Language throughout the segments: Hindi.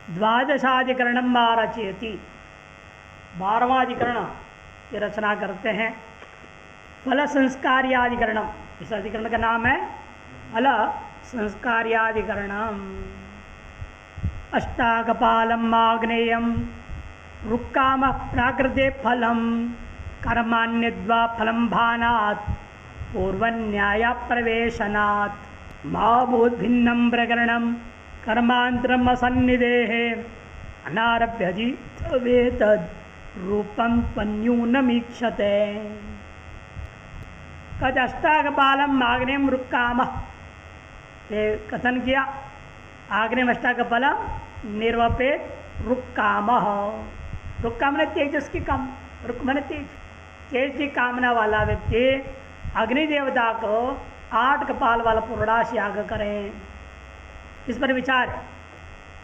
द्वादशाधिकरणम रचयति, 12वां अधिकरण की रचना करते हैं। फल संस्कार्याधिकरणम, इस अधिकरण का नाम है फल संस्कार्याधिकरणम। अष्टाकपालम आग्नेयम रुक्काम प्राकृते फलम कर्मान्यद्वा फलम भानात् पूर्वन्याय प्रवेशनात् महाभूत भिन्नम प्रकरणम कर्मांतरम असन्निधेः अनारभ्यधि वेतद रूपम त्वन्यूनमीक्षते। कद अष्टाकपालम आग्नेयम रुक्काम, ये कथन किया। आग्नेयम अष्टाकपालम निर्वपेत रुक्काम, रुक्काम ने तेजस की काम, रुक माने तेज, तेज की कामना वाला व्यक्ति अग्नि देवता को 8 कपाल वाला पूर्णाश याग करें। इस पर विचार है,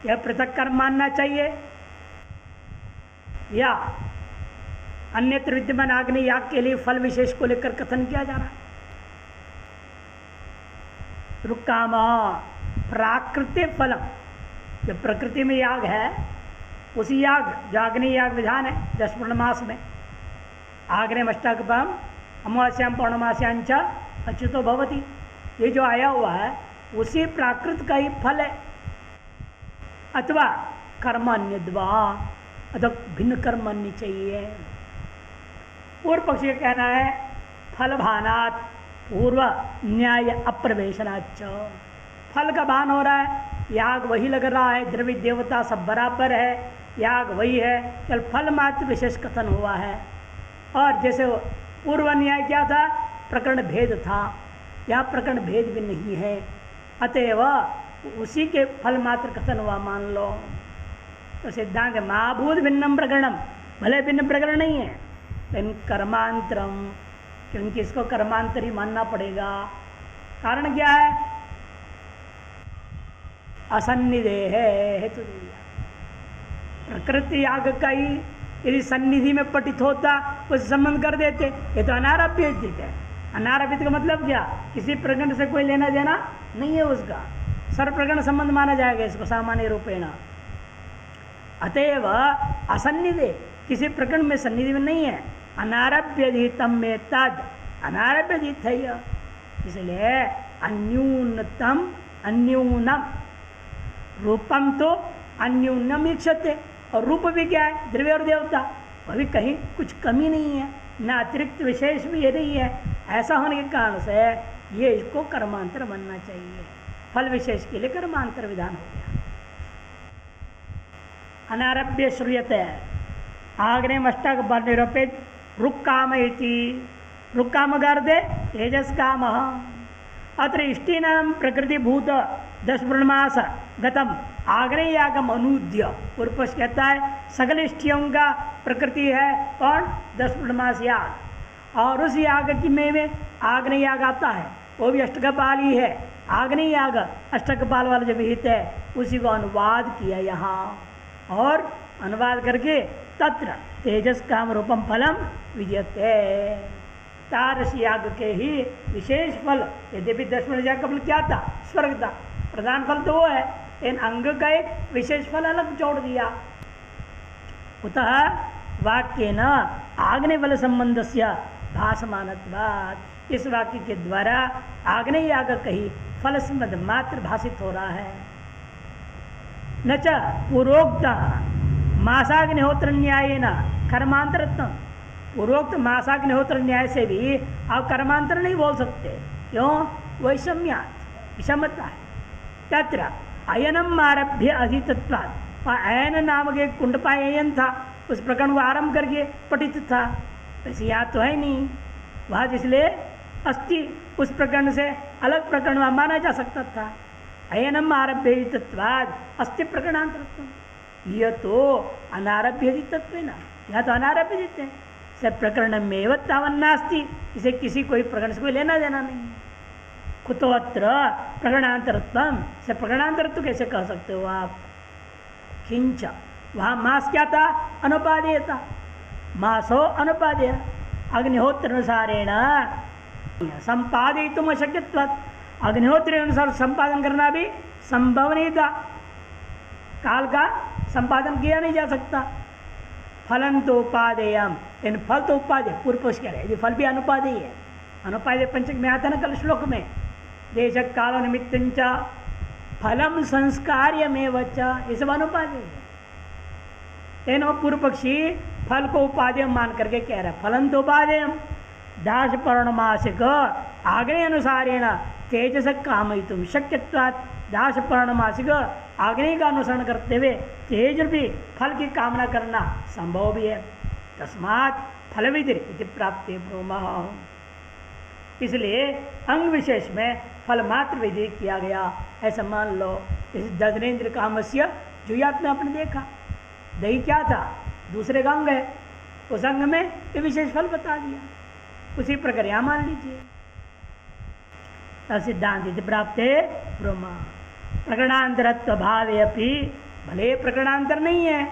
यह पृथक कर्म मानना चाहिए या अन्यत्र विद्यमान अग्नि याग के लिए फल विशेष को लेकर कथन किया जा रहा है। रुक्काम प्राकृतिक फलम, जो प्रकृति में याग है उसी याग, जो अग्नि याग विधान है 10 पूर्णमास में। आग्नेयम अष्टाकपालम अमावास्यां पौर्णमास्यां च अच्युतो भवति, ये जो आया हुआ है उसी प्राकृत का ही फल है। अथवा कर्म अन्यद्वा, अथवा भिन्न कर्म अन्य चाहिए। पूर्व पक्षी का कहना है फल भानात् पूर्व न्याय अप्रवेशनाच्च, फल का भान हो रहा है, याग वही लग रहा है, द्रव्य देवता सब बराबर है, याग वही है, केवल फल मात्र विशेष कथन हुआ है। और जैसे पूर्व न्याय क्या था, प्रकरण भेद था, यहाँ प्रकरण भेद भी नहीं है, अतएव उसी के फल मात्र कथन हुआ मान लो। तो सिद्धांत महाभूत भिन्नम प्रकरणम, भले भिन्न प्रकरण नहीं है लेकिन कर्मांतरम, क्योंकि इसको कर्मांतर ही मानना पड़ेगा। कारण क्या है, असन्निधेः हेतु दे दिया। प्रकृति याग का ही यदि सन्निधि में पठित होता उस संबंध कर देते, ये तो अनारभ्यजित है। अनारभित का मतलब क्या, किसी प्रकरण से कोई लेना देना नहीं है उसका, सर्व प्रकरण संबंध माना जाएगा इसको सामान्य रूपेण। अतएव असन्निधे, किसी प्रकरण में सन्निधि में नहीं है। अनारभ्यधितम में तद, अनारभ्यधित है यह, इसलिए अन्यूनतम अन्यूनम, रूपम तो अन्यूनम इक्षते, और रूप भी क्या है, द्रव्य और देवता, वह भी कहीं कुछ कमी नहीं है, न अतिरिक्त विशेष भी ये नहीं है। ऐसा होने के कारण से ये इसको कर्मांतर मानना चाहिए, फल विशेष के लिए कर्मांतर विधान हो गया। अनारभ्य श्रूयते आग्नेयम अष्टाकपाल निरूपित रुक्काम इति, रुक्काम गर्दे तेजस काम। अत्र इष्टीनाम प्रकृतिभूत 10 पूर्णमास गतम आग्नेय यागम अनुद्य, पूर्व पक्ष कहता है सकल इष्टियों का प्रकृति है कौन, 10 पूर्णमास याग, और उस याग की में आग्नेय याग आता है, वो भी अष्टकपाल ही है। आग्नेय याग अष्टकपाल वाला जो विहित है उसी को अनुवाद किया यहाँ, और अनुवाद करके तत्र तेजस काम रूपम फलम विजयते। तारस याग के ही विशेष फल, यद्यपि 10 याग का फल क्या था, स्वर्ग था, प्रधान फल तो वो है, इन अंग का एक विशेष फल अलग जोड़ दिया। उतः वाक्य न आग्नेय फल संबंध से भाषमानत्वात्, इस वाक्य के द्वारा आग्नेय याग का ही फल संबंध मात्र भाषित हो रहा है। न च पूर्वोक्त मासाग्निहोत्र न्याय न कर्मांतरत्व, पूर्वोक्त मासाग्निहोत्र न्याय से भी आप कर्मांतर नहीं बोल सकते, क्यों, वैषम्यात्, विषमता है। तत्र अयनम आरभ्य अधितत्वात्, अयन नामक एक कुंडपाय अयन था, उस प्रकरण को आरंभ करके पठित था, वैसे याद तो है नहीं वहाँ, इसलिए अस्थि उस प्रकरण से अलग प्रकरण माना जा सकता था। अयनम आरभ्य अधितत्वात् अस्थि प्रकरणांतरत्व, यह तो अनारभ्य अधितत्व है ना, यहाँ तो अनारभ्य अधित है, सब प्रकरण में तावन्नास्ति, इसे किसी कोई प्रकरण से कोई लेना देना नहीं है। कुतोत्र प्रकरणांतरत्व, से प्रकरणांतरत्व कैसे कह सकते हो आप। किंच, वहाँ मास क्या था, अनुपादेय था, मासो अनुपादेय, अग्निहोत्र अनुसारेण संपादितुम अशक्यत्वात्, अग्निहोत्र अनुसार संपादन करना भी संभव नहीं था, काल का संपादन किया नहीं जा सकता। फलन तो उपादेयम, इन फल तो उपादेय, पूर्व पक्ष कह रहे हैं, ये फल भी अनुपादेय है। अनुपादेय पंचक में आता ना कल श्लोक में, देश काल निमित्तंच फलम संस्कार्य में वच्चा, ये सब अनुपादेय है। लेकिन वो पूर्व पक्षी फल को उपादेय मान करके कह रहा है फलन तो उपादेयम दास पर्णमासिक आग्नेय अनुसारेण तेजस कामयितुम शक्यत्वात्, दास पर्णमासिक आग्नेय का अनुसरण करते हुए तेज भी फल की कामना करना संभव भी है। तस्मात् फल विधि प्राप्त ब्रूमः, इसलिए अंग विशेष में फल मात्र विधि किया गया। ऐसा मान लो इस ददनेन्द्र कामस्य जुयात में आपने देखा, दही क्या था, दूसरे का अंग है, उस अंग में ये विशेष फल बता दिया, उसी प्रकार यहाँ मान लीजिए। सिद्धांत प्राप्त ब्रह्मा प्रकरणांतरत्व भावे अपि, भले प्रकरणांतर नहीं है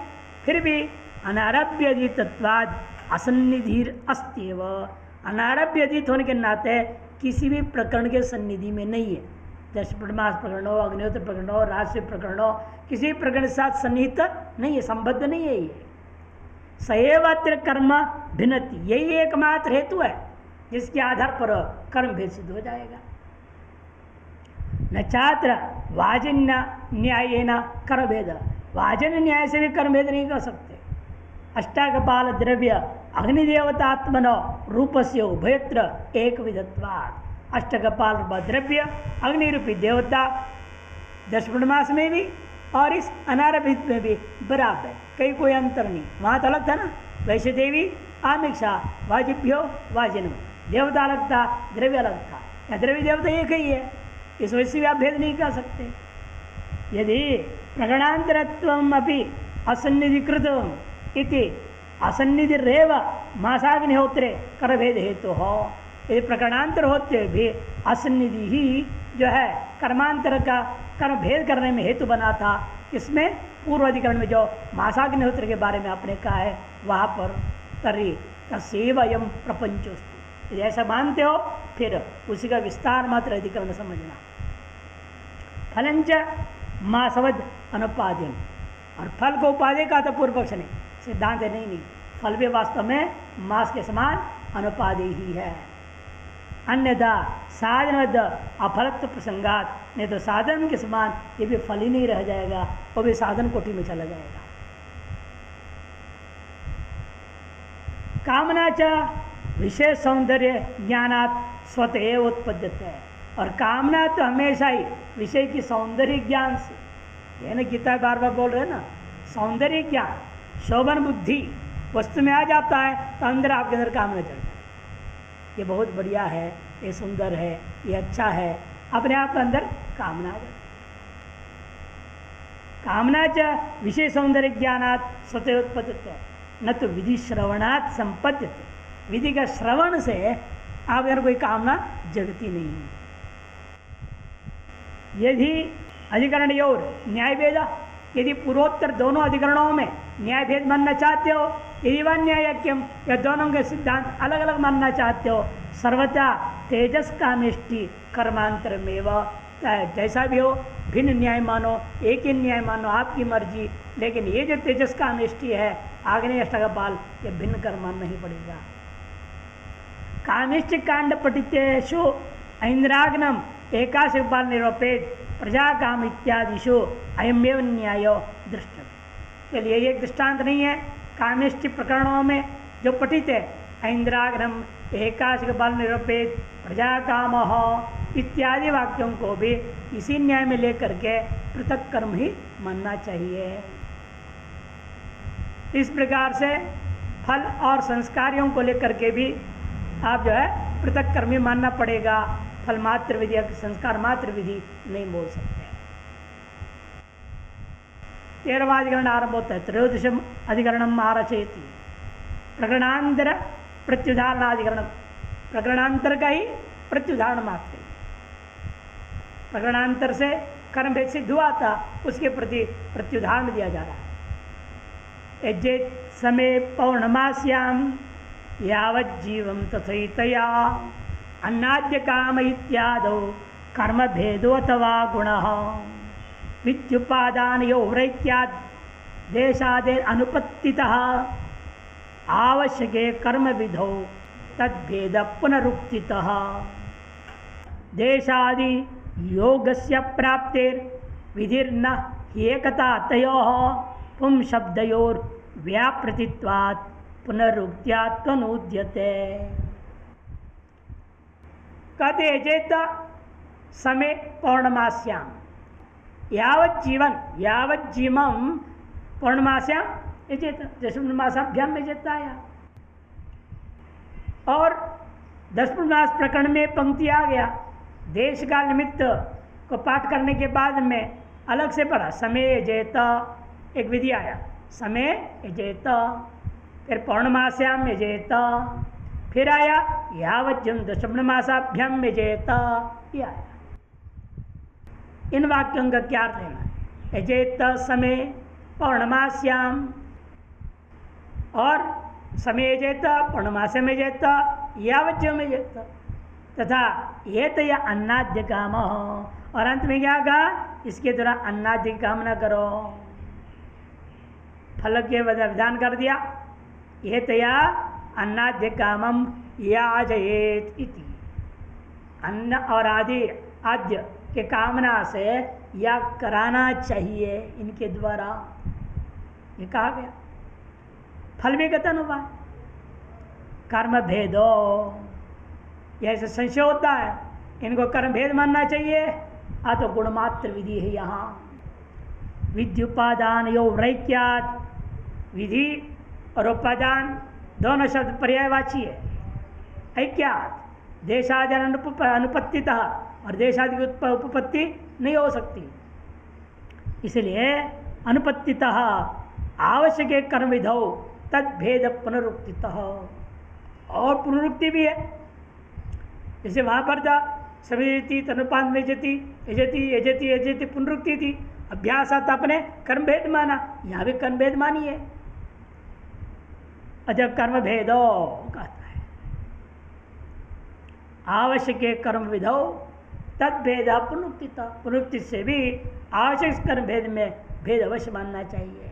फिर भी अनारभ्य तत्वाद असन्निधिर अस्त्यव, अनारभ्य अधीत होने के नाते किसी भी प्रकरण के सन्निधि में नहीं है। जैसे प्रमास प्रकरण हो, अग्निहोत्र प्रकरण हो, राजस्व प्रकरण हो, किसी प्रकरण के साथ सन्निहित नहीं है, संबद्ध नहीं है। ये सएवत्र कर्म भिन्नति, यही एकमात्र हेतु है जिसके आधार पर कर्म भेद सिद्ध हो जाएगा। न छात्र वाजन्य न्याय न कर्म भेद, वाजन्य न्याय से भी कर्म भेद नहीं कर सकते। अष्टाकपाल द्रव्य अग्निदेवतात्मनो रूपस्य उभयत्र एक विधत्वात्, अष्टकपाल द्रव्य अग्नि रूपी देवता दशपुर्णमास में भी और इस अनारभित में भी बराबर है, कहीं कोई अंतर नहीं। वहाँ तो अलग था ना, वैश्य देवी आमिक्षा वाजिभ्यो वाजिनो, देवता अलग था, द्रव्य अलग था, या द्रव्य देवता एक ही है, इस वजह से भी आप भेद नहीं कर सकते। यदि प्रगणांतरत्वम अपि असन्निधिकृतम इति असन्निधिरेव मासाग्निहोत्रे कर भेद हेतु हो, यदि प्रकरणांतर होते भी असन्निधि ही जो है कर्मांतर का कर्म भेद करने में हेतु बना था। इसमें पूर्व अधिकरण में जो मासाग्निहोत्र के बारे में आपने कहा है वहाँ पर तरी तस्यैव अयं प्रपंचोस्तु, यदि ऐसा मानते हो फिर उसी का विस्तार मात्र अधिकरण समझना। फलंच मासवद अनुपाद्यम, और फल को उपादेय का तो पूर्व पक्ष ने सिद्धांत है नहीं, फल भी वास्तव में मास के समान अनुपादेय ही है। अन्यथा साधन अफलत्व प्रसंगात, नहीं तो साधन के समान ये भी फल ही नहीं रह जाएगा, वो भी साधन कोटि में चला जाएगा। कामना च विशेष सौंदर्य ज्ञानात स्वतः उत्पद्यते है, और कामना तो हमेशा ही विषय की सौंदर्य ज्ञान से, यह ना गीता बार बार बोल रहे ना, सौंदर्य ज्ञान शोभन बुद्धि वस्तु में आ जाता है तो अंदर आपके अंदर कामना चढ़ता है, ये बहुत बढ़िया है, ये सुंदर है, ये अच्छा है, अपने आप अंदर कामना आ जाती है। कामना च विषय सौंदर्य ज्ञानात स्वतः उत्पद्यते, न तो विधि श्रवणात् संपद्यते, विधि का श्रवण से आप अगर कोई कामना जगती नहीं है। यदि अधिकरण योर न्याय भेद, यदि पूर्वोत्तर दोनों अधिकरणों में न्याय भेद मानना चाहते हो, यदि व न्यायक्यम या दोनों के सिद्धांत अलग अलग मानना चाहते हो, सर्वथा तेजस कामेष्टि कर्मांतर में व, जैसा भी हो भिन्न न्याय मानो, एक ही न्याय मानो, आपकी मर्जी, लेकिन ये जो तेजस कामेष्टि है आग्नेय अष्टकपाल, ये भिन्न कर्म मानना ही पड़ेगा। कामेष्टि कांड पठितेषु ऐन्द्राग्नम एकाशकपाल निरूपेत प्रजा काम इत्यादिशु अयमेव न्यायो दृष्टव्य। चलिए एक दृष्टांत नहीं है, कामेष्टि प्रकरणों में जो पठित है ऐन्द्राग्नम एकाशकपाल निरूपेत प्रजा काम इत्यादि वाक्यों को भी इसी न्याय में लेकर के पृथक कर्म ही मानना चाहिए। इस प्रकार से फल और संस्कारियों को लेकर के भी आप जो है पृथक कर्म ही मानना पड़ेगा, फल मात्र विधि संस्कार मात्र विधि नहीं बोल सकते। 13वां अधिकरण आरंभ होता है, त्रयोदशम अधिकरणम आरचयति, प्रकरणांतर प्रत्युदाहरणाधिकरण, प्रकरणांतर का ही प्रत्युदाहरण मात्र, प्रकरणांतर से कर्म भेद सिद्ध हुआ था उसके प्रति प्रत्युदाहरण दिया जा रहा है। यज्ञेत समय पौर्णमास्याम यावज्जीवम तथैतया अन्नाद्य काम इत्यादो कर्म भेदो अथवा गुण, विद्युपादानयोरैक्याद् देशादेर अनुपत्तितः आवश्यके कर्म विधौ तद्भेद पुनरुक्तितः देशादि योगस्य प्राप्तेर विधिर्न एकता तयोः पुं शब्दयोर व्याप्रतित्वात् पुनरुक्त्यात् तनूद्यते। कहते चेत समय पौर्णमास्याम यावत् जीवम पौर्णमास्याम यजेत दशपूर्णमासाभ्याम में जेताया। और दशपूर्णमास प्रकरण में पंक्ति आ गया, देश काल निमित्त को पाठ करने के बाद में अलग से पढ़ा समय यजेत, एक विधि आया समय यजेत, फिर पौर्णमास्याम यजेत, फिर आया यावज्जम दशपूर्णमासाभ्याम यजेत, ये आया। इन वाक्यों का क्या अर्थ लेना है? यजेत समय पौर्णमास्याम और समय यजेत पौर्णमास्याम यजेत यावज्जम यजेत तथा ये तो यह अन्नाद्य काम। और अंत में क्या कहा? इसके द्वारा अन्नाद्य की कामना करो। फल के विधान कर दिया, ये तया अन्नाद्य कामम याजयेत इति। अन्न और आद्य के कामना से या कराना चाहिए इनके द्वारा, ये कहा गया। फल में कथन हुआ कर्म भेदो, ऐसे संशय होता है इनको कर्म भेद मानना चाहिए, तो गुणमात्र विधि है। यहाँ विद्युपादान यो रैक्यात, विधि और उपादान दोनों शब्द पर्यायवाची है। ऐक्यात देशादि अनुपत्तितः, और देशादि की उपपत्ति नहीं हो सकती, इसलिए अनुपत्तितः आवश्यक कर्म विधौ तद भेद पुनरुक्तितः। और पुनरुक्ति भी है, जैसे वहाँ पर था सभी तनुपात में यजति यजति यजति यजति पुनरुक्ति थी, अभ्यासात अपने कर्म भेद माना, यहाँ भी कर्म भेद मानिए। अजब कर्म भेदो कहता है, आवश्यक कर्म विधौ तद भेद पुनरुक्तिता, पुनरुक्ति से भी आवश्यक कर्म भेद में भेद अवश्य मानना चाहिए।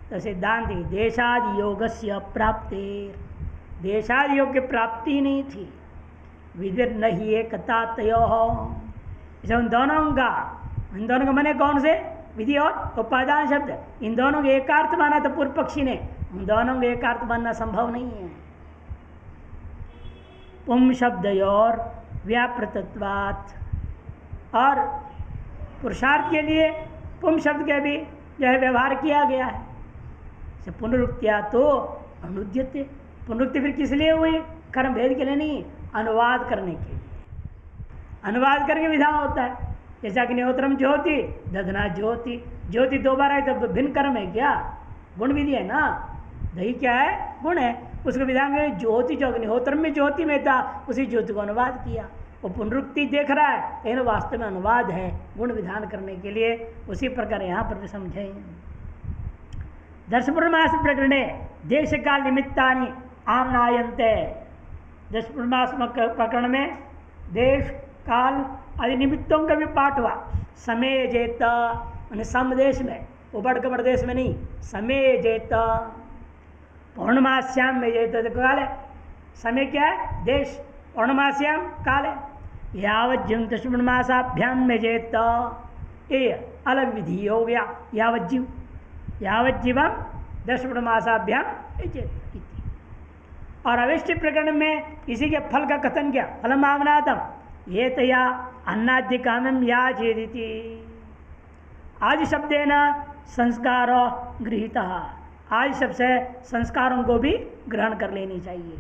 तो सिद्धांत देशादि योगस्य प्राप्ति, देशादि योग की प्राप्ति नहीं थी, विधिर नहीं एकता तयोः, इन दोनों का माने कौन से? विधि और उपादान शब्द, इन दोनों के एकार्थ माना तो पूर्व पक्षी ने, उन दोनों के एकार्थ मानना संभव नहीं है। पुम शब्दयोर व्यापृतत्वात्, और पुरुषार्थ के लिए पुम शब्द के भी जो है व्यवहार किया गया है। पुनरुक्त्या तो अनुद्यते, पुनरुक्ति फिर किस लिए हुई? कर्म भेद के लिए नहीं, अनुवाद करने के लिए। अनुवाद करके विधान होता है, जैसा कि अग्निहोत्रम ज्योति दधना ज्योति, ज्योति दो बार आए तो भिन्न कर्म है क्या? गुण विधि है ना, दही क्या है? गुण है। उसको विधान में ज्योति जो अग्निहोत्रम में ज्योति में था, उसी ज्योति को अनुवाद किया। वो पुनरुक्ति देख रहा है, लेकिन वास्तव में अनुवाद है गुण विधान करने के लिए। उसी प्रकार यहाँ पर समझें। दशपूर्णमास प्रकरणे देश काल निमित्तानि आमनायन्ते, दशपूर्णमास प्रकरण में देश काल आदि निमित्तों का भी पाठ हुआ। समय जेत मैंने समदेश में, उबड़ कबड़ देश में नहीं, समय जेत। पौर्णमास्याम में जेत काल है, समय क्या है? देश। पौर्णमास्याम काल है। यावज्जीव दशपूर्णमासाभ्याम में जेत, ये अलग विधि हो गया। यावज्जीव, यावज्जीवम दशपूर्णमासाभ्याम जेत। और अविष्टि प्रकरण में इसी के फल का कथन किया, फलम आमनातम ये तया अन्नाद्य कामम या चेदिति। आज शब्देन संस्कार गृहीत, आज शब्द से संस्कारों को भी ग्रहण कर लेनी चाहिए।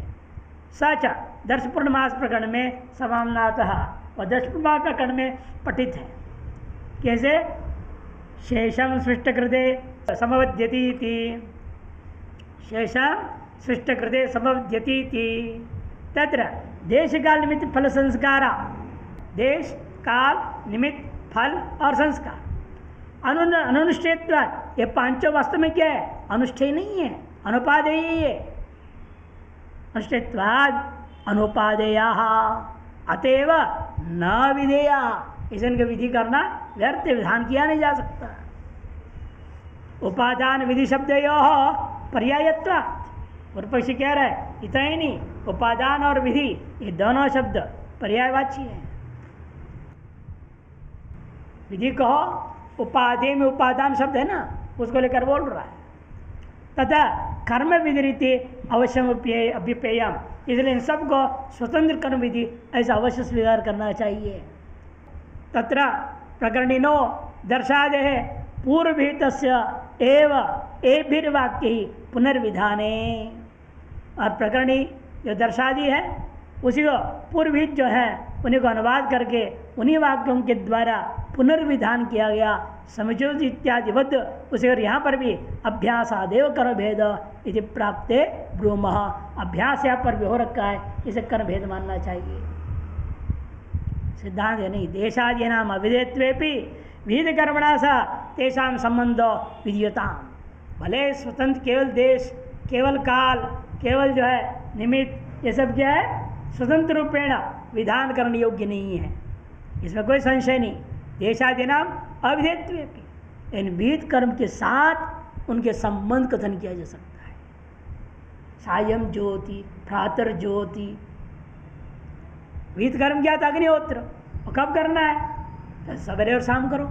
सच दशपूर्णमास प्रकरण में समामनातः, और दशपूर्णमास प्रकरण में पठित है। कैसे? शेषम सृष्टकृते समवद्यति, शेषम सृष्टकृते समवद्यति, तत्र देश काल निमित्त फल संस्कारा, देश काल निमित्त फल और संस्कार अनुष्ठेयत्वात्, ये पांचों वास्तव में क्या है? अनुष्ठेय नहीं है, अनुपादेय है। अनुष्ठेयत्वात् अनुपादेयाः अतएव न विधेया, इसे इनका विधि करना व्यर्थ विधान किया नहीं जा सकता। उपादान विधि शब्द पर्यायत्व, पूर्व पक्षी कह रहा है इतना ही नहीं, उपादान और विधि ये दोनों शब्द पर्यायवाची हैं। विधि कहो, उपाधि में उपादान शब्द है ना, उसको लेकर बोल रहा है। तथा कर्म विधि रीति अवश्यम अभ्युपेयम, इसलिए इन सबको स्वतंत्र कर्म विधि ऐसा अवश्य स्वीकार करना चाहिए। तत्र प्रकरणिनो दर्शादे पूर्वभिहित एव एभिर्वाक्य ही पुनर्विधाने, और प्रकरणी जो दर्शा दी है उसी को पूर्वहित जो है उन्हीं को अनुवाद करके उन्हीं वाक्यों के द्वारा पुनर्विधान किया गया। समुचित इत्यादि वद, उसे और यहाँ पर भी अभ्यासादेव कर्म भेद यदि प्राप्ते ब्रूमः, अभ्यास यहाँ पर भी हो रखा है, इसे कर्म भेद मानना चाहिए। सिद्धांत है नहीं, देशादि नाम अविधेत्वेपि विधि कर्मणा सा तेषां संबंधो विधीयताम। भले स्वतंत्र केवल देश, केवल काल, केवल जो है निमित्त, ये सब क्या है स्वतंत्र रूपेण विधान करने योग्य नहीं है, इसमें कोई संशय नहीं। देशादि नाम अविधेत्वेपि, इन विहित कर्म के साथ उनके संबंध कथन किया जा सकता है। सायं ज्योति, प्रातः ज्योति, विहित कर्म क्या था? अग्निहोत्र, और कब करना है? सवेरे और शाम करो।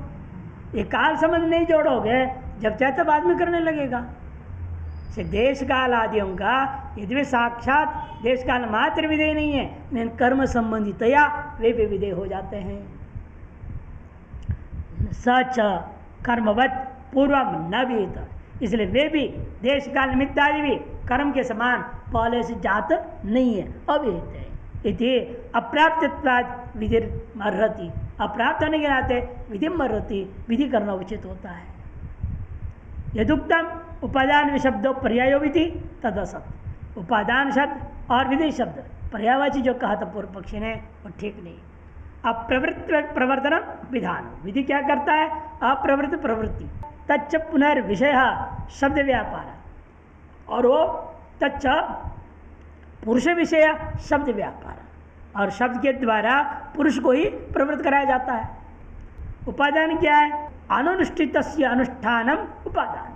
ये काल संबंध नहीं जोड़ोगे, जब चाहे तब आदमी करने लगेगा। से देश काल आदियों का यदि साक्षात देश काल मात्र विधेय नहीं है, लेकिन कर्म संबंधितया वे भी विधेय हो जाते हैं। सच कर्मवत पूर्वम न विहित, इसलिए वे भी देश काल निमित्त आदि भी कर्म के समान पहले से जात नहीं है, अविहित है। इति अप्राप्तत्वाद विधि मर्हति, अप्राप्त होने के नाते विधि मर्हति, विधि करना उचित होता है। यदुक्तम उपादान शब्दों पर्यायो विधि तदसत, उपादान शब्द और विधि शब्द पर्यायवाची जो कहा था पूर्व पक्षी ने वो ठीक नहीं। अप्रवृत्त प्रवर्तन विधान, विधि क्या करता है? अप्रवृत्त प्रवृत्ति, तच्च पुनर्विषय शब्द व्यापार, और वो तच्च पुरुष विषय शब्द व्यापार, और शब्द के द्वारा पुरुष को ही प्रवृत्त कराया जाता है। उपादान क्या है? अनुष्ठित अनुष्ठानम उपादान,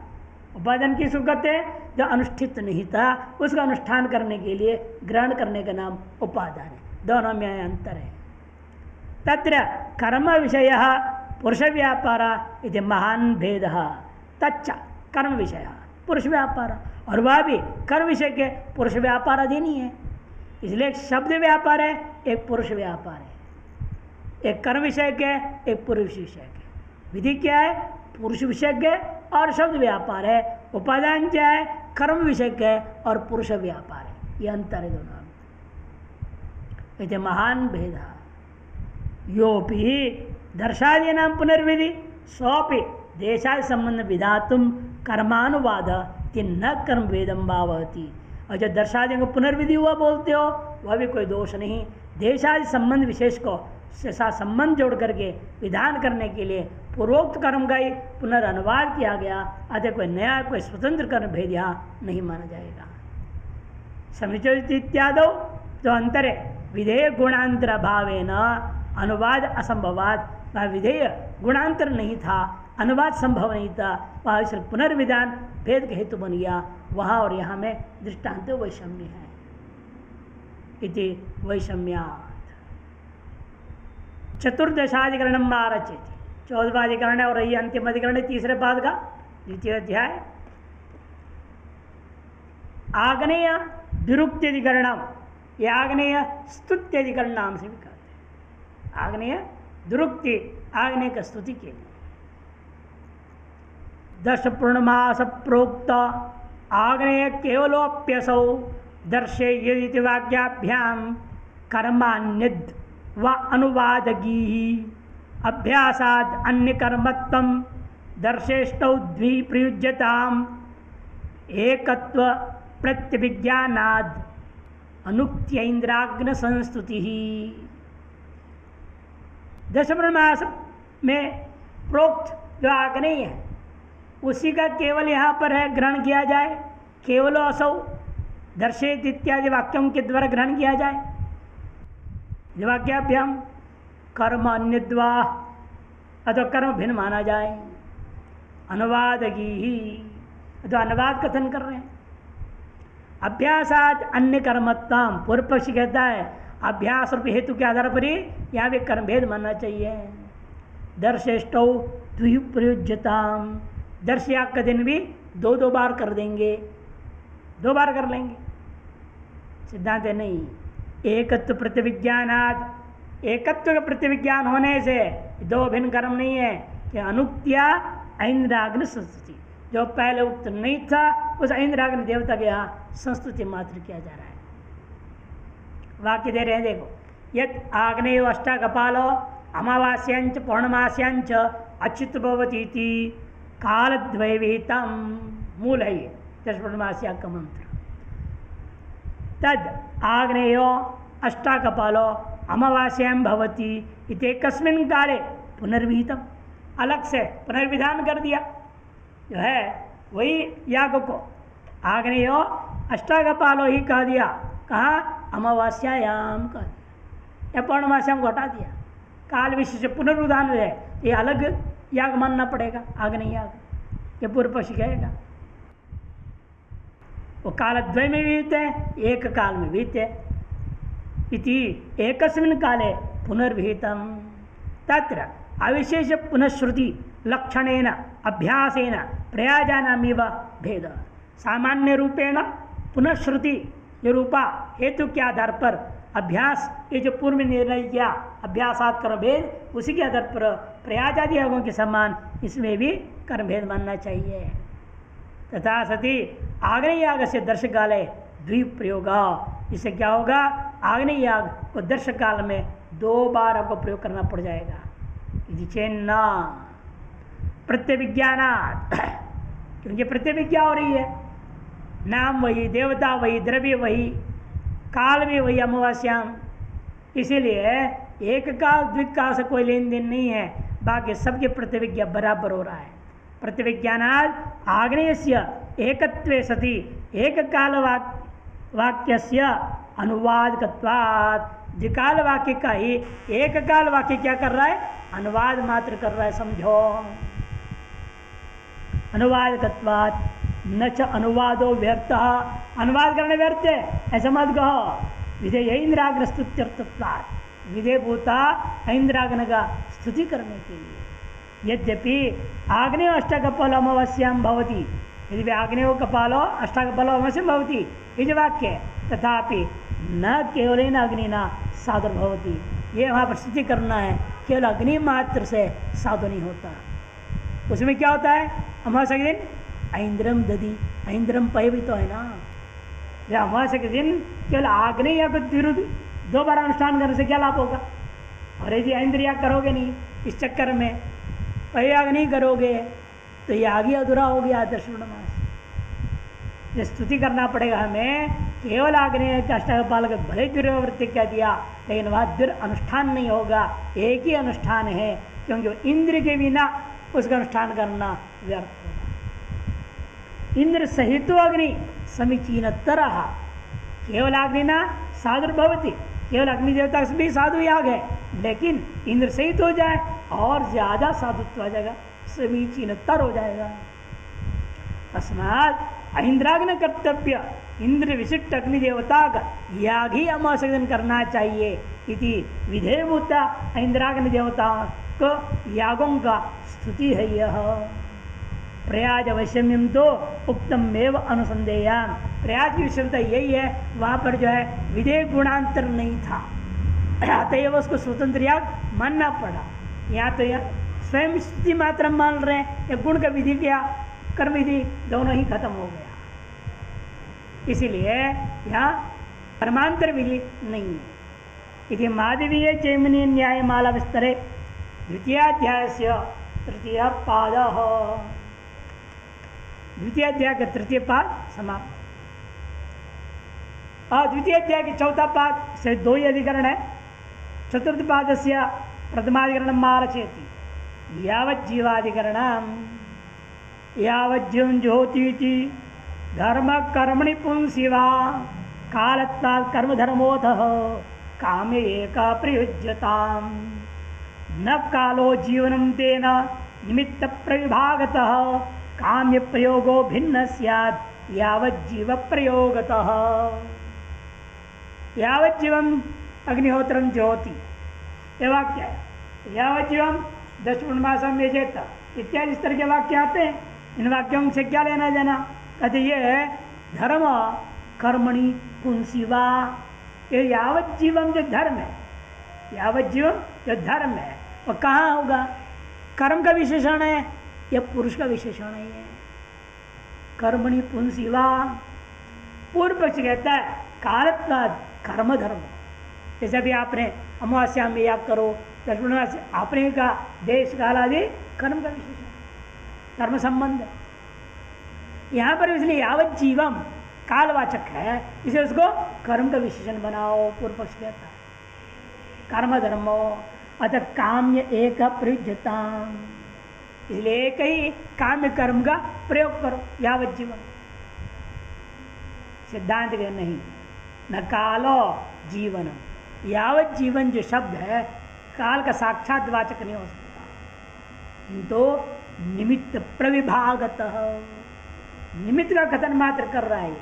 उपादान किसको कहते हैं? जो अनुष्ठित नहीं था उसका अनुष्ठान करने के लिए ग्रहण करने का नाम उपादान है। दोनों में अंतर है। तत्र कर्म विषय पुरुष व्यापार इति महान भेद, तच्च कर्म विषय पुरुष व्यापार, और वह भी कर्म विषय के पुरुष व्यापार अधीन ही है। इसलिए एक शब्द व्यापार है, एक पुरुष व्यापार है। एक कर्म विषय के, एक पुरुष विषय के। विधि क्या है? पुरुष विषय के और शब्द व्यापार है। उपादान क्या है? कर्म विषय के और पुरुष व्यापार है। ये अंतर है दोनों में। ये महान भेद योपि दर्शादि नाम पुनर्विधि सोपि देशादि संबंध विधातुम कर्मानुवाद न कर्म वेदम भावती। और जो दर्शादि को पुनर्विधि हुआ बोलते हो वह भी कोई दोष नहीं। देशादि संबंध विशेष को साथ संबंध जोड़ करके विधान करने के लिए पूर्वोक्त कर्म का ही पुनर्अनुवाद किया गया, अतः कोई नया कोई स्वतंत्र कर्म भेद यहाँ नहीं माना जाएगा। समुचित इत्यादो जो अंतर है, विधेय गुणांतर भावे न अनुवाद असंभवाद, वह विधेय गुणांतर नहीं था, अनुवाद संभव नहीं था, वह इसलिए पुनर्विधान भेद के हेतु बन गया। वहाँ और यहाँ में दृष्टांत वैषम्य है। इति वैषम्यात् चतुर्दशाधिकरण आरचित, 14वां अधिकरण है और यही अंतिम अधिकरण है तीसरे पाद का, द्वितीय अध्याय। आग्नेय दुरुक्ति अधिकरणम, ये आग्नेय स्तुत्य अधिकरण नाम से भी कहते हैं। आग्नेय दुरुक्ति, आग्नेय का स्तुति के लिए। 10 पूर्णमास प्रोक्त आग्नेय केवलोप्यसौ दर्शेयति वाक्याभ्याम कर्मान्यद व अनुवादगी अभ्यासाद अन्य कर्मत्वम दर्शेष्टौ द्विप्रयुज्यताम एकत्व प्रत्यभिज्ञानाद अनुक्त्यैन्द्राग्न संस्तुति। 10 पूर्णमास में प्रोक्त जो आग्नेय है उसी का केवल यहाँ पर है ग्रहण किया जाए। केवलो असौ दर्शेत इत्यादि वाक्यों के द्वारा ग्रहण किया जाए। वाक्याभ्याम कर्म अन्यद्वा अथवा कर्म भिन्न माना जाए। अनुवाद की ही अथवा अनुवाद कथन कर रहे हैं। अभ्यासाद अन्य कर्मत्ताम, पूर्व पक्षी कहता है अभ्यास रूप हेतु के आधार पर ही यहाँ भी कर्म भेद मानना चाहिए। दर्शेष्टौ द्विप्रयुज्यताम, दर्श याग का दिन भी दो दो बार कर देंगे, दो बार कर लेंगे। सिद्धांत है नहीं, एकत्व प्रतिविज्ञानाद, एकत्व का प्रतिविज्ञान होने से दो भिन्न कर्म नहीं है कि अनुक्त्या ऐन्द्राग्नि संस्तुति, जो पहले उक्त नहीं था उस ऐन्द्राग्नि देवता के यहाँ संस्तुति मात्र किया जा रहा है। वाक्य दे रहे हैं देखो, यद आग्नेयो अष्टाकपालो अमावास्यांच पौर्णमास्यांच अच्युत भवतीति कालद्वैविहितम, मूल है ये दशपूर्णमास्या का मंत्र। तद आग्नेयो अष्टाकपालो अमावास्याम भवती इति कस्मिन् काले पुनर्विहितम, अलग से पुनर्विधान कर दिया जो है वही याग को आग्नेयो अष्टाकपालो ही कह दिया, कहाँ अमावास्यायाम कह दिया या पौर्णमास्याम को हटा दिया। काल विशेष पुनर्विधान है, ये अलग याग मानना पड़ेगा, आग्नेय याग, ये पूर्व पक्षी कहेगा। वो कालद्वय में विहित है, एक काल में विहित है। इति एकस्मिन् काले पुनर्विहितम तत्र अविशेष पुनःश्रुति लक्षणेन अभ्यासेन प्रयाजानामिव भेद। सामान्य रूपेण पुनःश्रुति जो रूपा हेतु के आधार पर अभ्यास, ये जो पूर्व निर्णय किया अभ्यासात कर्म भेद, उसी के आधार पर प्रयाजादि योगों के समान इसमें भी कर्म भेद मानना चाहिए। तथा सती आग्नेय याग से दर्श काले द्विप्रयोगा, इससे क्या होगा, आग्नेय याग को दर्श काल में दो बार आपको प्रयोग करना पड़ जाएगा। चेन्ना प्रत्यभिज्ञानात्, क्योंकि प्रतिविज्ञा हो रही है, नाम वही, देवता वही, द्रव्य वही, काल भी वही अमावास्याम, इसीलिए एक काल द्विकाल से कोई लेन देन नहीं है, बाकी सबके प्रतिविज्ञा बराबर हो रहा है। प्रतिविज्ञानात् आग्नेयस्य एकत्वे सति एक काल वाक्यस्य अनुवादकत्वात्, द्विकाल वाक्य का ही एक काल वाक्य क्या कर रहा है, अनुवाद मात्र कर रहा है, समझो। अनुवादकत्वात् न च अनुवादो व्यर्थ, अनुवाद करने व्यर्थ है ऐसा मत कहो। विधेय इंद्राग्न स्तुत्यर्थत्वात्, विधेय भूता इंद्राग्न का स्तुति करने के लिए। यद्यपि आग्नेय अष्टकपालो अमावास्याम भवति, यदि आग्नेयो कपालो अष्टकपालो अमावास्याम भवति, ये जो वाक्य है, तथापि न केवलेन अग्निना साधुर्भवति, ये वहाँ पर स्तुति करना है, केवल अग्नि मात्र से साधु नहीं होता। उसमें क्या होता है, अमावस्या के दिन ऐन्द्रम दधि, ऐन्द्रम पय भी तो है ना। अमावस्या के दिन केवल आग्नेय या विरुद्ध दो बार अनुष्ठान करने से क्या लाभ होगा, और यदि ऐन्द्र याग करोगे नहीं, इस चक्कर में पय याग नहीं करोगे तो याग ही अधूरा हो गया। दशपूर्णमास ये स्तुति करना पड़ेगा हमें, केवल आग्नेय के अष्टकपाल का भले दुर्वृत्ति कह दिया, लेकिन वह अनुष्ठान नहीं होगा, एक ही अनुष्ठान है, क्योंकि इंद्र के बिना उसका अनुष्ठान करना व्यर्थ होगा। इंद्र सहित अग्नि समीचीन तरह, केवल अग्निना साधुर्भवति, केवल अग्नि देवता भी साधु याग है, लेकिन इंद्र सहित हो जाए और ज्यादा साधुत्व आ जाएगा, समीचीनतर हो जाएगा। तस्मात् इंद्राग्न कर्तव्य, इंद्र विशिष्ट अग्नि देवता का याग ही अमावस्या दिन करना चाहिए। इति विधेयभूता इंद्राग्नि देवताओं को यागों का स्तुति है। यह प्रयाज वैषम्यम तो उक्तम एव अनुसंदेयान, प्रयाज की विषमता यही है, वहाँ पर जो है विधेय गुणांतर नहीं था, अतएव उसको स्वतंत्र याग मानना पड़ा। यहाँ तो यह स्वयं स्तुति मात्र मान रहे हैं, या गुण का विधि क्या कर्म विधि दोनों ही खत्म हो गया, इसीलिए यहाँ कर्मांतर विधि नहीं है। इति माधवीय चैमनीय न्यायमाला विस्तरे द्वितीयाध्याय से तृतीय पाद, द्वितीय अध्याय का तृतीय पाद समाप्त। और द्वितीय अध्याय के चौथा पाद से दो ही अधिकरण है। चतुर्थ पाद से प्रथमाधिकरण मारचेति यावज्जीवाधिकरण यावज्जुंज्योतीति धर्म कर्मणि पुंसिवा कालत्वात् कर्म धर्मोऽथ कामे एका प्रयुज्यताम् न कालो जीवनम तेन निमित्त प्रविभागतः काम्य प्रयोगो भिन्न स्यात् यावत् जीव प्रयोगतः। यावत् जीवम अग्निहोत्रम ज्योति, ये वाक्य है। यावत् जीवम दशपूर्णमासम यजेत इत्यादि इस तरह के वाक्य आते हैं। इन वाक्यों से क्या लेना देना? कहते ये धर्म कर्मणि पुंसीवा, ये यावत् जीवम जो धर्म है, यावत् जीवम जो धर्म है वो कहाँ होगा? कर्म का विशेषण है या पुरुष का विशेषण है? कर्मणि पुंसीवा। पूर्व पक्ष कहता है कालत्वाद कर्म धर्म। जैसे अभी आपने अमावस्या में याद करो, दशपूर्णमास्य आपने का देश काल आदि कर्म का विशेषण, कर्म संबंध। यहाँ पर इसलिए यावत् जीवम कालवाचक है, इसे उसको कर्म का विशेषण बनाओ। पूर्व पक्ष कहता है कर्म धर्मो अतः काम्य एक प्रयुज्यता, इसलिए एक ही काम्य कर्म का प्रयोग करो। यावत् जीवन सिद्धांत के नहीं, न कालो जीवन। यावत् जीवन जो शब्द है काल का साक्षात वाचक नहीं हो सकता, किंतु निमित्त प्रविभागतः, निमित्त का कथन मात्र कर रहा है।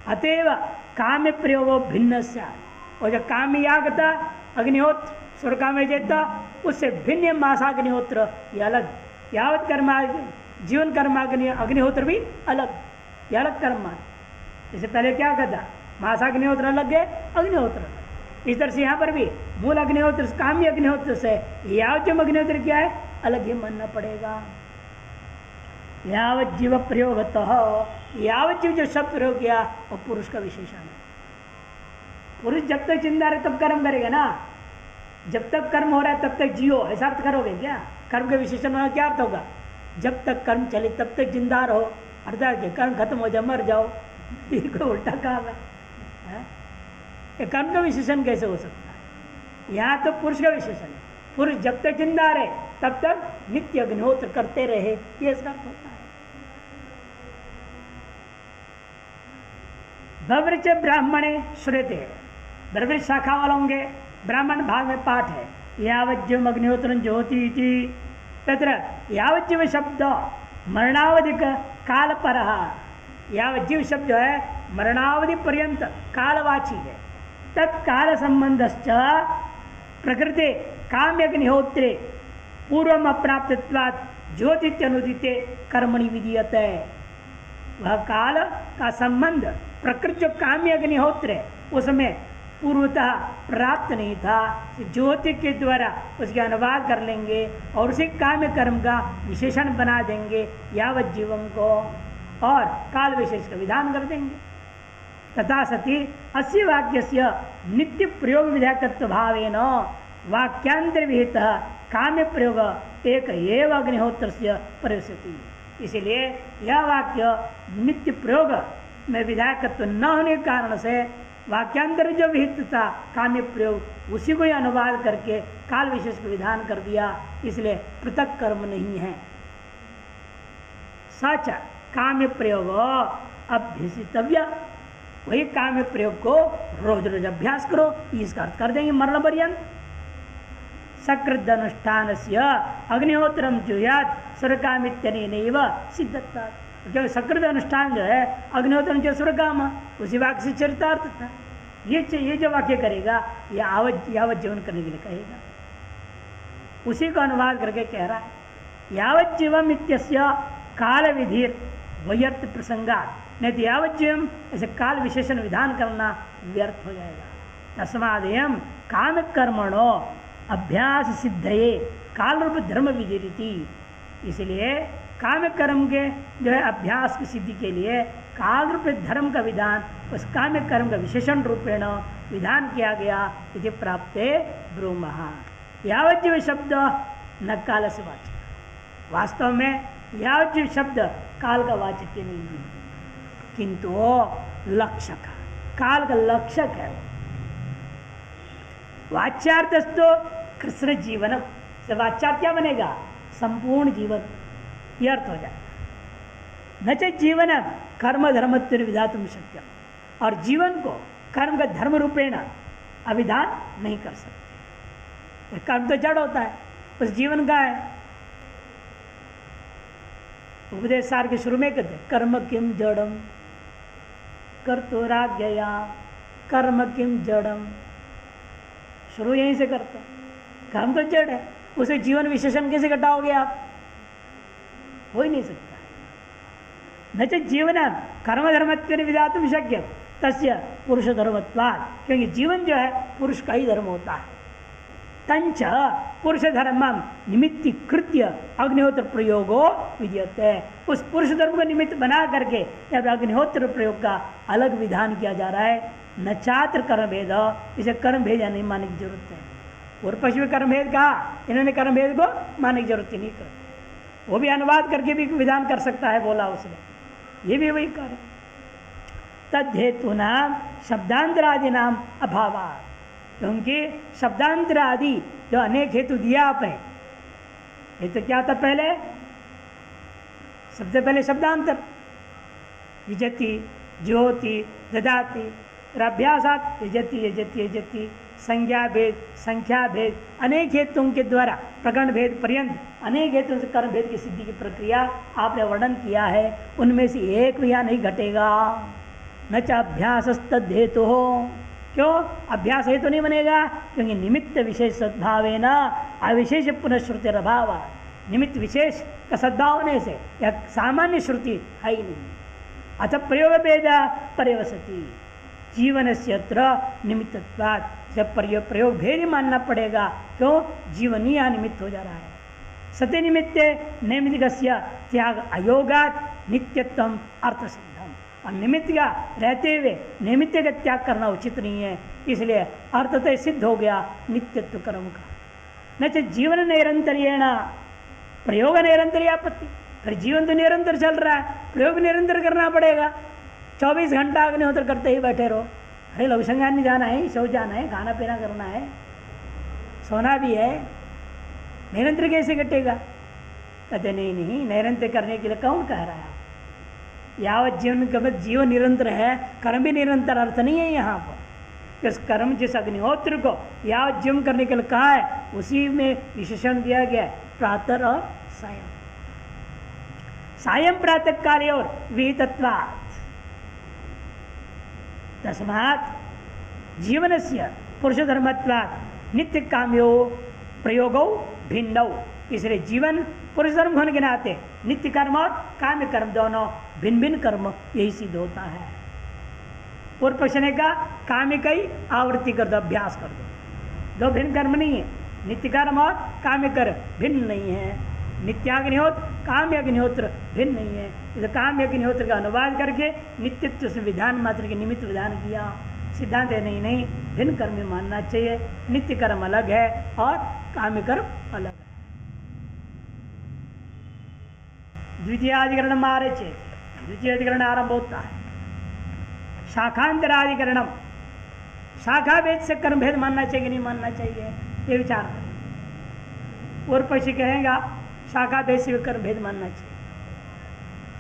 अतएव काम्य प्रयोगो भिन्न स्यात्, और जो काम्य याग था अग्निहोत्र स्वर्ग काम्य जेता, उससे भिन्न मासाग्निहोत्र ये अलग। यावत् कर्मा जीवन कर्मा अग्निहोत्र भी अलग, ये अलग कर्म। इससे पहले क्या कहता? मासाग्निहोत्र अलग है, अग्निहोत्र अलग। इस तरह से यहाँ पर भी मूल अग्निहोत्र काम्य अग्निहोत्र से यावज्जीव अग्निहोत्र क्या है अलग ही मानना पड़ेगा। यावज्जीव प्रयोगतः, यावज्जीव जो शब्द प्रयोग किया वो पुरुष का विशेषण है। पुरुष जब तक जिंदा रहे तब कर्म करेगा ना, जब तक कर्म हो रहा है तब तक जियो, ऐसा अर्थ करोगे क्या? कर्म के विशेषण में क्या अर्थ होगा? जब तक कर्म चले तब तक जिंदा रहो, अर्थात कर्म खत्म हो जाए मर जाओ, ये कोई उल्टा काम है? कर्म का विशेषण कैसे हो सकता है? यहाँ तो पुरुष का विशेषण है। पुरुष जब तक जिंदा रहे तब तक नित्य अग्निहोत्र करते रहे, ये इसका अर्थ होता है। भवृच ब्राह्मणे श्रुते, ब्रह्मृच शाखा वाले होंगे, ब्राह्मण भाग में पाठ है यावज्जीव अग्निहोत्रं ज्योति इति। तत्र यावज्जीव शब्द मरणावधि काल पर, यावज्जीव शब्द जो है मरणावधि पर्यंत कालवाची है। तत्काल संबंधश्च प्रकृति काम्यग्निहोत्रे पूर्वम अप्राप्तत्वात् ज्योतित्यनुदिते कर्मणि विधीयते। वह काल का संबंध प्रकृति जो काम्य अग्निहोत्र है उसमें पूर्वतः प्राप्त नहीं था, ज्योति के द्वारा उसके अनुवाद कर लेंगे और उसी काम्य कर्म का विशेषण बना देंगे यावत् जीवम को, और काल विशेष का विधान कर देंगे। तथा सति अस्य वाक्यस्य नित्य प्रयोग विधायकत्व भावेन वाक्यांतर विहित काम्य प्रयोग एक एव अग्निहोत्रस्य परिस्थिति। इसलिए यह वाक्य नित्य प्रयोग में विधायकत्व न होने के कारण से वाक्यांतर जो विहित था काम्य प्रयोग उसी को ही अनुवाद करके काल विशेष को विधान कर दिया, इसलिए पृथक कर्म नहीं है। सच काम्य प्रयोग अभ्यसितव्य, वही काम्य प्रयोग को रोज रोज अभ्यास करो, इसका अर्थ कर देंगे मरण पर्यंत। सकृत अनुष्ठान से अग्निहोत्रम जुयात स्वर्गामित्यनेनैव सिद्धता, जो सकृत अनुष्ठान जो है अग्निहोत्रम जो स्वर्गाम उसी वाक्य से चरितार्थ था। ये जो वाक्य करेगा यावत जीवन करने के लिए कहेगा, उसी को अनुवाद करके कह रहा है यावत जीवम इत्यस्य काल विधिर व्यर्थ प्रसंगात, नहीं तो यावत जीवम ऐसे काल विशेषण विधान करना व्यर्थ हो जाएगा। तस्मादेयम काम कर्मणो अभ्यास सिद्धये काल रूप धर्म विधिरिति, इसलिए काम कर्म के जो है अभ्यास की सिद्धि के लिए काल रूप धर्म का विधान उस काम कर्म का विशेषण रूपेण विधान किया गया। इति प्राप्ते ब्रूमः। यावज्जीव शब्द न काल से वाचक, वास्तव में यावज्जीव शब्द काल का वाचक नहीं है, किंतु लक्षक, काल का लक्षक है। वाच्यार्थस्तु कृष्ण जीवन से वाच्यार्थ क्या बनेगा? संपूर्ण जीवन, यह अर्थ हो जाए। न च जीवन कर्म धर्म विधातुम शक्य, और जीवन को कर्म का धर्म रूपेण अविधान नहीं कर सकते। कर्म तो जड़ होता है, उस जीवन का है। उपदेश सार के शुरू में कहते कर्म किम जड़म कर्तुराज्ञया, कर्म किम जड़म, शुरू यहीं से करते हैं। कर्म तो जड़ है, उसे जीवन विशेषण कैसे घटाओगे आप? हो ही नहीं सकता। न च जीवन कर्म धर्मत्वेन विधातुं शक्य तस्य पुरुष धर्मत्वात्, क्योंकि जीवन जो है पुरुष का ही धर्म होता है। तंच पुरुष धर्मम निमित्तीकृत्य अग्निहोत्र प्रयोगो विद्यते, उस पुरुष धर्म को निमित्त बना करके जब अग्निहोत्र प्रयोग का अलग विधान किया जा रहा है। न चात्र कर्म भेद, इसे कर्म भेद नहीं मानने की जरूरत है। और पक्ष में कर्म भेद कहा, इन्होंने कर्म भेद को मानने की जरूरत ही नहीं कर, वो भी अनुवाद करके भी विधान कर सकता है, बोला उसने, ये भी वही कर। तद्धेतु नाम शब्दांतरादि नाम अभावा, क्योंकि शब्दांतर आदि जो अनेक हेतु दिया आपने, ये तो क्या था पहले, सबसे पहले शब्दांतर यजति ज्योति ददाति, अभ्यासात यजति यजति यजति, संज्ञा भेद संख्या भेद, अनेक हेतुओं के द्वारा प्रकरण भेद पर्यंत अनेक हेतुओं से कर्म भेद की सिद्धि की प्रक्रिया आपने वर्णन किया है। उनमें से एक भी यहाँ नहीं घटेगा। न च अभ्यास तद्धेतु हो, क्यों अभ्यास हेतु नहीं बनेगा? क्योंकि निमित्त विशेष सद्भावे न अविशेष पुनःश्रुति अभाव, निमित्त विशेष का सद्भाव होने से यह सामान्य श्रुति है ही नहीं। अतः प्रयोग भेद पर्यवसति जीवन से अत्र निमित्तत्वात्, जब प्रयोग भेद ही मानना पड़ेगा। क्यों? जीवन ही यहाँ निमित्त हो जा रहा है। सत्य निमित्ते नैमित्तिकस्य त्याग अयोगात् नित्यत्वम अर्थ सिद्धम, और निमित्त का रहते हुए निमित्त का त्याग करना उचित नहीं है, इसलिए अर्थतः सिद्ध हो गया नित्यत्व कर्म का। न च जीवन निरंतरेण प्रयोग निरंतर आपत्ति, फिर जीवन तो निरंतर चल रहा है, प्रयोग निरंतर करना पड़ेगा। 24 घंटा अग्निहोत्र करते ही बैठे रहो, अरे लघुशंगान नहीं जाना है, शौच जाना है, खाना पीना करना है, सोना भी है, निरंतर कैसे कटेगा? कहते नहीं नहीं, निरंतर करने के लिए कौन कह रहा है? यावत जीवन का जीवन निरंतर है, कर्म भी निरंतर अर्थ नहीं है यहाँ पर। इस कर्म जिस अग्निहोत्र को यावत जीवन करने के लिए कहा है, उसी में विशेषण दिया गया है, प्रातः और सायं। सायं प्रातः काले और विहितत्वात्, तस्मात् जीवनस्य पुरुष धर्मत्वात् नित्य काम्यो प्रयोगो भिन्नौ, इसलिए जीवन पुरुष धर्म होने के नाते नित्य कर्म और काम्य कर्म दोनों भिन्न भिन्न कर्म यही सिद्ध होता है। पूर्व पक्ष ने कहा काम्य का ही आवृत्ति कर दो, अभ्यास कर दो, दो भिन्न कर्म नहीं है। नित्य कर्म और काम्य कर्म भिन्न नहीं है, नित्याग्निहोत्र काम्य अग्निहोत्र भिन्न नहीं है। इस काम्य अग्निहोत्र का अनुवाद करके नित्यत्व से विधान मात्र के निमित्त विधान किया। सिद्धांत है नहीं नहीं, भिन्न कर्म में मानना चाहिए, नित्य कर्म अलग है और काम्य कर्म अलग है। द्वितीय अधिकरण मारे चेत, द्वितीय अधिकरण आरंभ होता है शाखांतराधिकरणम, शाखा भेद से कर्म भेद मानना चाहिए नहीं मानना चाहिए, ये विचार करें। पूर्व पक्षी कहेगा शाखा भेद से कर्म भेद मानना चाहिए,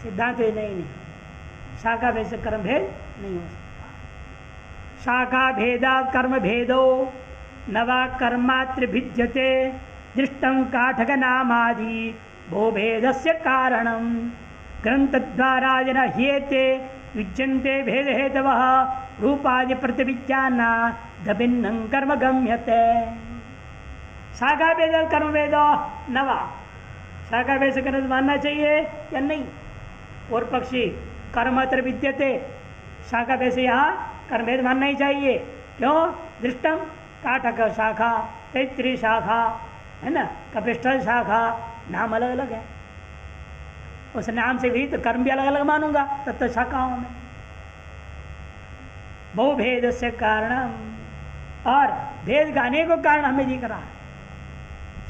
सिद्धांत है नहीं नहीं, शाखा भेद से कर्म भेद नहीं हो सकता। शाखा भेदा कर्म भेदो नवा कर्मात्र भिद्यते दृष्टं काठक नामादि भो भेदस्य कारणम ग्रंथद्वारा जन ह्येते विज्यन्ते भेद हेतवः रूपादि प्रतिविज्ञाना भिन्नं कर्म गम्यते। शाखा भेद कर्म भेदो नवा, शाखा भेद से कर्म मानना चाहिए या नहीं? और पक्षी कर्मत्र विद्यते, शाखा भेद से यहाँ कर्म भेद मानना ही चाहिए। क्यों? दृष्टम काठक शाखा, तैत्तिरीय शाखा है ना, कपिष्ठल शाखा, नाम अलग अलग है, उस नाम से भी तो कर्म भी अलग अलग मानूंगा तब शाखाओं में। बहुभेद से कारणम, और भेद का अनेकों कारण हमें दिख रहा है,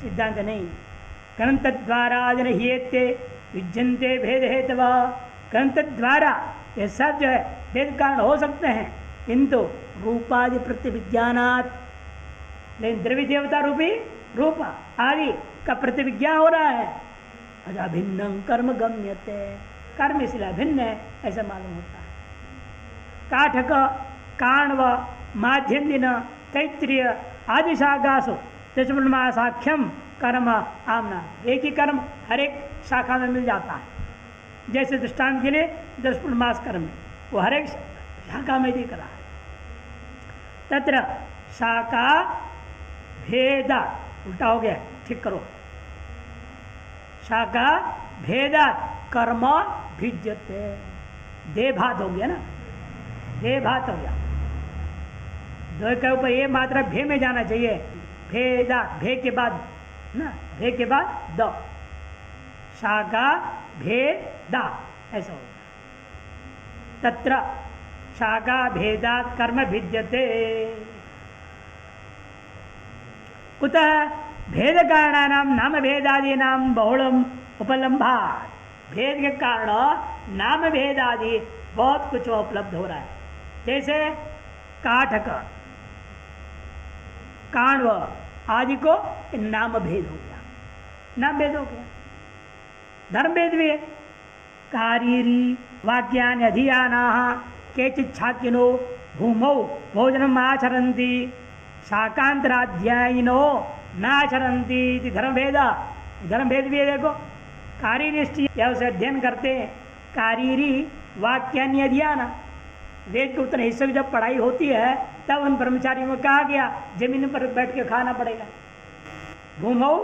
सिद्धांत नहीं। ग्रंथ द्वारा जन ह्येते विज्यन्ते भेद हेतव, ग्रंथ द्वारा ये सब जो है भेद कारण हो सकते हैं, किंतु रूपादि प्रतिविज्ञानात्, लेकिन द्रव्य देवता रूपी रूप आदि का प्रतिविज्ञा हो रहा है। अजा भिन्न कर्म गम्यते, कर्म इसलिए भिन्न है ऐसा मालूम होता है। काठक काण्व माध्यन्दिन तैत्तिरीय आदि शाखासु दशपुर्णमासाख्यम कर्म आमना, एक ही कर्म हर एक शाखा में मिल जाता है। जैसे दृष्टांत के लिए 10 पूर्णमास कर्म वो हर एक शाखा में दिख रहा है। तत्र शाखा भेदा, उल्टा हो गया, ठीक करो, शाखा भेदा कर्म भिद्यते, देभात हो गया ना, देभात हो गया, दो के ऊपर ये मात्रा भे में जाना चाहिए, भेदा, भे के बाद ना, भे के बाद द, शाखा भेदा ऐसा होगा। तत्र शाखा भेदात् कर्म भिद्यते, कुतः भेद कारणानां नाम भेदादीनां बहुलम उपलम्भात्, भेद के कारण नाम भेदादि बहुत कुछ उपलब्ध हो रहा है। जैसे काठक, काण्व आदि को नाम भेद हो गया, नाम भेद हो गया। धर्म भेद भी है, कारीरी वाक्यानि अधियानाः केचित् छाकिनो भूमौ भोजनम् आचरन्ति शाकांतराध्यायिनो नाचरन्ति इति धर्म भेद। धर्म भेद भी है, देखो कारीनिष्ठि या उसे अध्ययन करते हैं, कारीरी वाक्यानि अधियाना, वेद के उतने हिस्से की जब पढ़ाई होती है तब उन कर्मचारियों को कहा गया जमीन पर बैठ के खाना पड़ेगा। भूमौ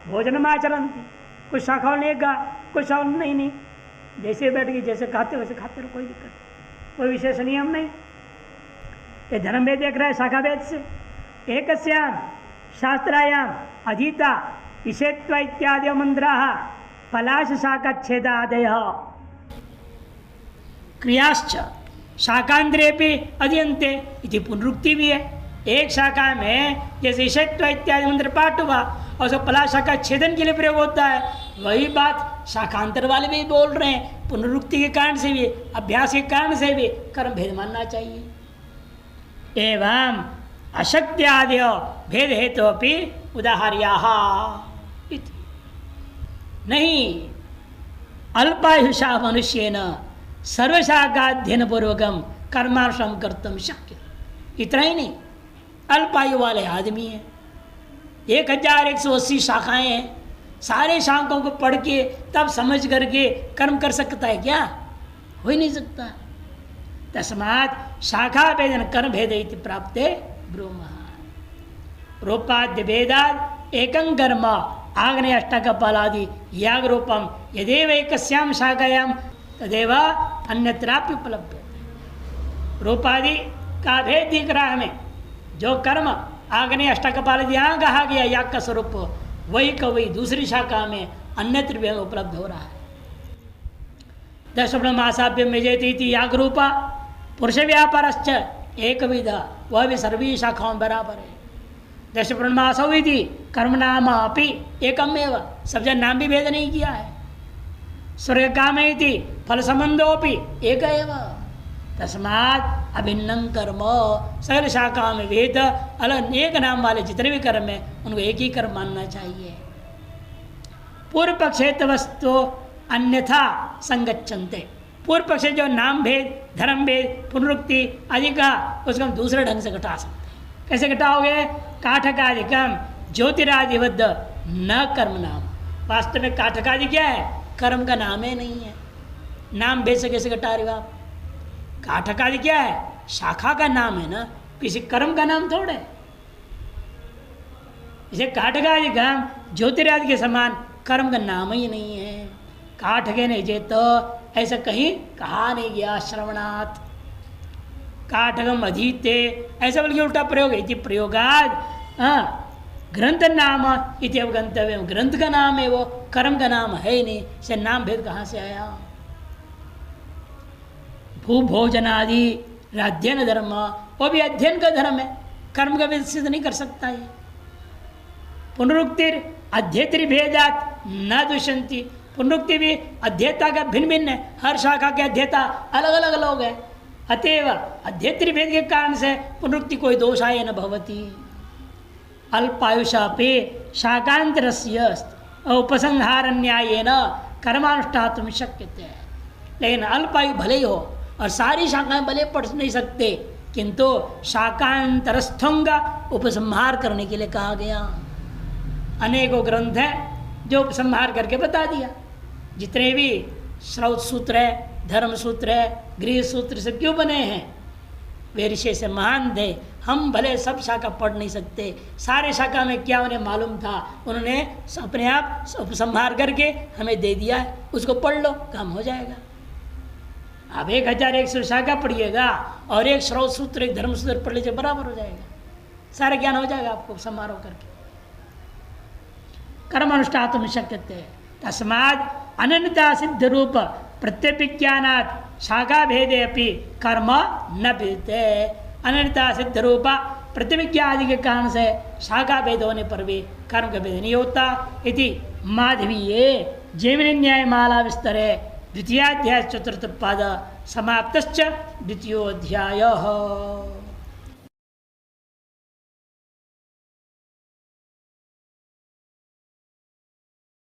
भोजनम् आचरन्ति, कुछ शाखाओं ने कहा, कुछ शाखाओं ने नहीं, जैसे बैठ के जैसे खाते वैसे खाते रहो, कोई दिक्कत, कोई विशेष नियम नहीं। ये धर्म भेद देख रहा है शाखा भेद से। एकस्यां शास्त्रायाम अधीता इषेत्व इत्यादि मंत्राः पलाश शाखाच्छेदादयः क्रियाश्च शाकांतरेपि अधीयन्ते इति पुनरुक्ति भी है। एक शाखा में जैसे इषेत्व इत्यादि मंत्र पाठ हुआ और सब पलाश शाखा छेदन के लिए प्रयोग होता है, वही बात शाखांतर वाले भी बोल रहे हैं। पुनरुक्ति के कारण से भी, अभ्यास के कारण से भी कर्म भेद मानना चाहिए। एवं अशक्त्यादि भेद हेतु अपनी उदाहर्याः इति। नहीं अल्पायुषा मनुष्येन सर्वशाखाध्ययन पूर्वकम कर्मानुष्ठान कर्तुम शक्य। इतना ही नहीं, अल्पायु वाले आदमी है, 1180 शाखाएं हैं, सारे शाखाओं को पढ़ के तब समझ करके कर्म कर सकता है क्या? हो ही नहीं सकता। तस्मात् शाखा भेदन कर्म भेद इति प्राप्ते ब्रूमः। रूपाद्य भेदाद एकं कर्म आग्नेय अष्टकपालादि याग रूपम यदेव एकस्याम शाखायाम तदेव अन्यत्रापि उपलभ्यते। रूपादि का भेद दिख रहा है हमें, जो कर्म आग्नेय अष्टकपाल यहाँ कहा गया याग का स्वरूप, वही का वही दूसरी शाखा में अन्यत्र भी उपलब्ध हो रहा है। दशब्रह्मासाभ्यम मेजेति याग रूपा पुरुष व्यापारश्च एक विधा, वह भी सर्वी शाखाओं बराबर है। दशब्रह्मासौ इति कर्म नाम अपि एकमेव, सब जन नाम भी भेद नहीं किया है। स्वर्ग काम इति फल संबंधोपि एक एव। तस्मात् अभिन्नं कर्म, सगल शाखा में वेद अलग एक नाम वाले जितने भी कर्म है उनको एक ही कर्म मानना चाहिए। पूर्व पक्षे वस्तु अन्यथा संगच्छन्ते। पूर्व पक्ष जो नाम भेद, धर्म भेद, पुनरुक्ति आदि का, उसको हम दूसरे ढंग से घटा सकते हैं। कैसे घटाओगे? काठकादिकम ज्योतिरादिवद्ध न कर्म नाम। वास्तव में काठकादि क्या है? कर्म का नाम ही नहीं है। नाम भेद से कैसे घटा रहे हो आप? काठकादि क्या है? शाखा का नाम है ना, किसी कर्म का नाम थोड़े। इसे काठकादि का ज्योतिरादि के समान कर्म का नाम ही नहीं है। काठके नहीं जे तो ऐसा कहीं कहा नहीं गया। श्रवणात् काठकम अधीते ऐसा बल्कि उल्टा प्रयोग है। प्रयोगाद ग्रंथ नाम इति अवगंतव्य, ग्रंथ का नाम है वो, कर्म का नाम है ही नहीं। इसे नाम भेद कहाँ से आया? भू भोजनादि अध्ययन धर्म, वो भी अध्ययन का धर्म है, कर्म का भेद सिद्ध नहीं कर सकता है। पुनरुक्तिर अध्येत्री भेदात न दुष्यंती, पुनरुक्ति भी अध्येता का भिन्न भिन्न है। हर शाखा के अध्येता अलग अलग लोग हैं। अतएव अध्येत्री भेद के कारण से पुनरुक्ति कोई दोष आए न भवती। अल्पायुषा पे शाकांतरस्य उपसंहार न्यायेन कर्मानुष्ठातुं शक्यते। लेकिन अल्पायु भले ही हो और सारी शाखाएं भले पढ़ नहीं सकते, किंतु शाकांतरस्थों का उपसंहार करने के लिए कहा गया। अनेकों ग्रंथ हैं जो संहार करके बता दिया। जितने भी श्रौत सूत्र है, धर्म सूत्र है, गृह सूत्र से क्यों बने हैं? वे ऋषि से महान थे। हम भले सब शाखा पढ़ नहीं सकते, सारे शाखा में क्या उन्हें मालूम था, उन्होंने अपने आप संहार करके हमें दे दिया है, उसको पढ़ लो, काम हो जाएगा। आप 1100 शाखा पढ़िएगा और एक श्रौत सूत्र, एक धर्म सूत्र पढ़ लीजिए, बराबर हो जाएगा, सारा ज्ञान हो जाएगा आपको समारोह करके। कर्म अनुष्ठातुं शक्यते तस्मात् अनन्यता सिद्ध रूप प्रत्यभिज्ञानात् शाखा भेदे अपि कर्म न विद्यते। अनन्यता सिद्ध रूप प्रतिविज्ञा आदि के कारण से शाखा भेद होने पर भी कर्म का भेद नहीं होता। इति माधवीये जैमिनी न्याय माला विस्तरे द्वितीयाध्याय चतुर्थ पद समाप्तश्च द्वितीयोऽध्यायः।